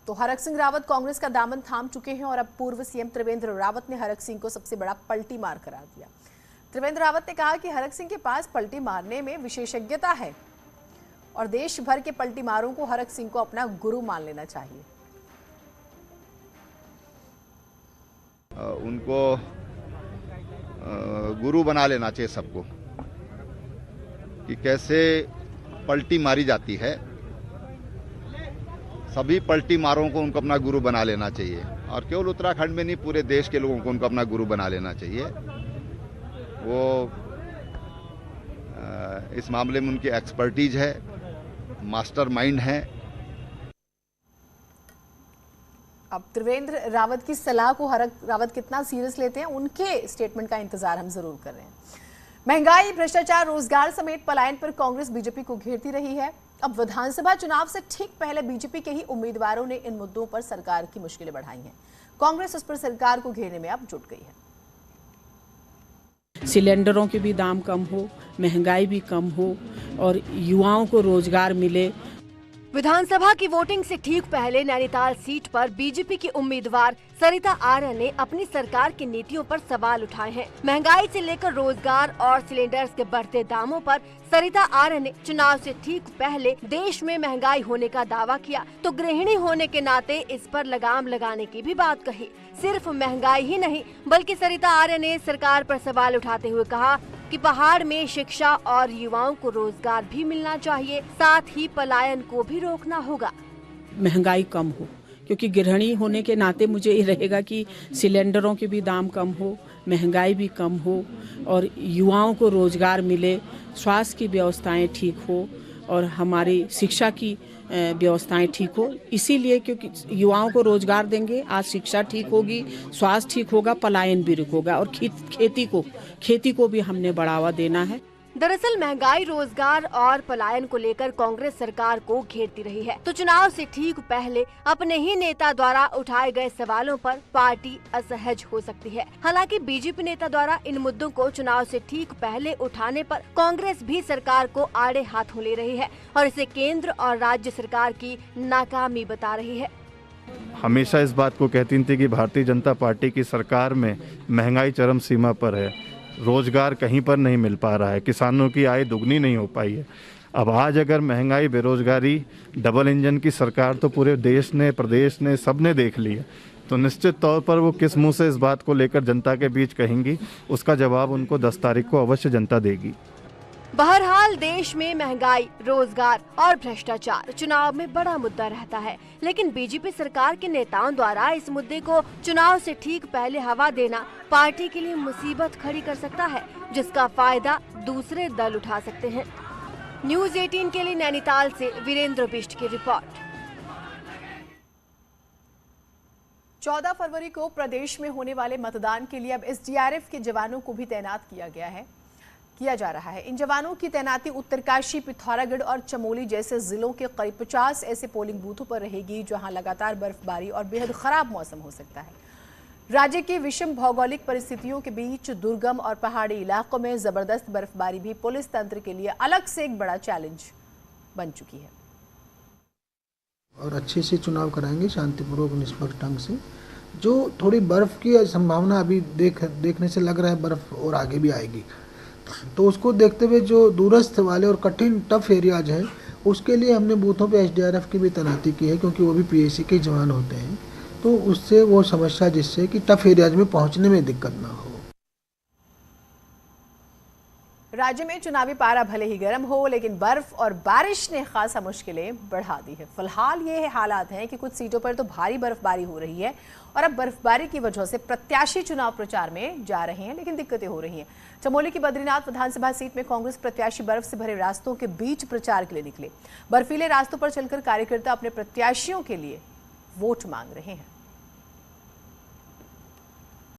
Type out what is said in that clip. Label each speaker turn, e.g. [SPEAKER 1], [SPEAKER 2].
[SPEAKER 1] तो हरक सिंह रावत कांग्रेस का दामन थाम चुके हैं और अब पूर्व सीएम त्रिवेंद्र रावत ने हरक सिंह को सबसे बड़ा पलटी मार करार दिया। त्रिवेंद्र रावत ने कहा कि हरक सिंह के पास पलटी मारने में विशेषज्ञता है और देश भर के पलटी मारों को हरक सिंह को अपना गुरु मान लेना चाहिए।
[SPEAKER 2] उनको गुरु बना लेना चाहिए सबको कि कैसे पलटी मारी जाती है। सभी पलटी मारों को उनको अपना गुरु बना लेना चाहिए और केवल उत्तराखंड में नहीं, पूरे देश के लोगों को उनको अपना गुरु बना लेना चाहिए। वो इस मामले में उनकी एक्सपर्टीज है, मास्टरमाइंड है।
[SPEAKER 1] अब त्रिवेंद्र रावत की सलाह को हरक रावत कितना सीरियस लेते हैं, उनके स्टेटमेंट का इंतजार हम जरूर कर रहे हैं। महंगाई, भ्रष्टाचार, रोजगार समेत पलायन पर कांग्रेस बीजेपी को घेरती रही है। अब विधानसभा चुनाव से ठीक पहले बीजेपी के ही उम्मीदवारों ने इन मुद्दों पर सरकार की मुश्किलें बढ़ाई हैं। कांग्रेस उस पर सरकार को घेरने में अब जुट गई है।
[SPEAKER 3] सिलेंडरों के भी दाम कम हो, महंगाई भी कम हो और युवाओं को रोजगार मिले।
[SPEAKER 4] विधानसभा की वोटिंग से ठीक पहले नैनीताल सीट पर बीजेपी की उम्मीदवार सरिता आर्य ने अपनी सरकार की नीतियों पर सवाल उठाए हैं। महंगाई से लेकर रोजगार और सिलेंडर्स के बढ़ते दामों पर सरिता आर्य ने चुनाव से ठीक पहले देश में महंगाई होने का दावा किया तो गृहिणी होने के नाते इस पर लगाम लगाने की भी बात कही। सिर्फ महंगाई ही नहीं बल्कि सरिता आर्य ने सरकार पर सवाल उठाते हुए कहा कि पहाड़ में शिक्षा और युवाओं को रोजगार भी मिलना चाहिए, साथ ही पलायन को भी रोकना होगा।
[SPEAKER 3] महंगाई कम हो, क्योंकि गृहिणी होने के नाते मुझे ये रहेगा कि सिलेंडरों के भी दाम कम हो, महंगाई भी कम हो और युवाओं को रोजगार मिले, स्वास्थ्य की व्यवस्थाएं ठीक हो और हमारी शिक्षा की व्यवस्थाएं ठीक हो। इसीलिए क्योंकि युवाओं को रोजगार देंगे, आज शिक्षा ठीक होगी, स्वास्थ्य ठीक होगा, पलायन भी रुकेगा और खेती को भी हमने बढ़ावा देना है।
[SPEAKER 4] दरअसल महंगाई, रोजगार और पलायन को लेकर कांग्रेस सरकार को घेरती रही है, तो चुनाव से ठीक पहले अपने ही नेता द्वारा उठाए गए सवालों पर पार्टी असहज हो सकती है। हालांकि बीजेपी नेता द्वारा इन मुद्दों को चुनाव से ठीक पहले उठाने पर कांग्रेस भी सरकार को आड़े हाथों ले रही है और इसे केंद्र और राज्य सरकार की नाकामी बता रही है।
[SPEAKER 5] हमेशा इस बात को कहती थी कि भारतीय जनता पार्टी की सरकार में महंगाई चरम सीमा पर है, रोजगार कहीं पर नहीं मिल पा रहा है, किसानों की आय दुगनी नहीं हो पाई है। अब आज अगर महंगाई, बेरोजगारी, डबल इंजन की सरकार तो पूरे देश ने, प्रदेश ने, सबने देख ली है, तो निश्चित तौर पर वो किस मुंह से इस बात को लेकर जनता के बीच कहेंगी, उसका जवाब उनको 10 तारीख को अवश्य जनता देगी।
[SPEAKER 4] बहरहाल देश में महंगाई, रोजगार और भ्रष्टाचार चुनाव में बड़ा मुद्दा रहता है, लेकिन बीजेपी सरकार के नेताओं द्वारा इस मुद्दे को चुनाव से ठीक पहले हवा देना पार्टी के लिए मुसीबत खड़ी कर सकता है, जिसका फायदा दूसरे दल उठा सकते हैं। न्यूज़ 18 के लिए नैनीताल से वीरेंद्र बिष्ट की रिपोर्ट।
[SPEAKER 1] 14 फरवरी को प्रदेश में होने वाले मतदान के लिए अब एसडीआरएफ के जवानों को भी तैनात किया जा रहा है। इन जवानों की तैनाती उत्तरकाशी, पिथौरागढ़ और चमोली जैसे जिलों के करीब 50 ऐसे पोलिंग बूथों पर रहेगी जहां लगातार बर्फबारी और बेहद खराब मौसम हो सकता है। राज्य की विषम भौगोलिक परिस्थितियों के बीच दुर्गम और पहाड़ी इलाकों में जबरदस्त बर्फबारी भी पुलिस तंत्र के लिए अलग से एक बड़ा चैलेंज बन चुकी है।
[SPEAKER 6] और अच्छे से चुनाव कराएंगे, शांतिपूर्वक, निष्पक्ष ढंग से। जो थोड़ी बर्फ की संभावना अभी देखने से लग रहा है, बर्फ और आगे भी आएगी, तो उसको देखते हुए जो दूरस्थ वाले और कठिन टफ एरियाज हैं, उसके लिए हमने बूथों पे एसडीआरएफ की भी तैनाती की है, क्योंकि वो भी पीएसी के जवान होते हैं, तो उससे वो समस्या जिससे कि टफ एरियाज में पहुंचने में दिक्कत ना हो।
[SPEAKER 1] राज्य में चुनावी पारा भले ही गर्म हो, लेकिन बर्फ और बारिश ने खासा मुश्किलें बढ़ा दी है। फिलहाल ये हालात हैं कि कुछ सीटों पर तो भारी बर्फबारी हो रही है और अब बर्फबारी की वजह से प्रत्याशी चुनाव प्रचार में जा रहे हैं, लेकिन दिक्कतें हो रही हैं। चमोली की बद्रीनाथ विधानसभा सीट में कांग्रेस प्रत्याशी बर्फ से भरे रास्तों के बीच प्रचार के लिए निकले। बर्फीले रास्तों पर चलकर कार्यकर्ता अपने प्रत्याशियों के लिए वोट मांग रहे हैं।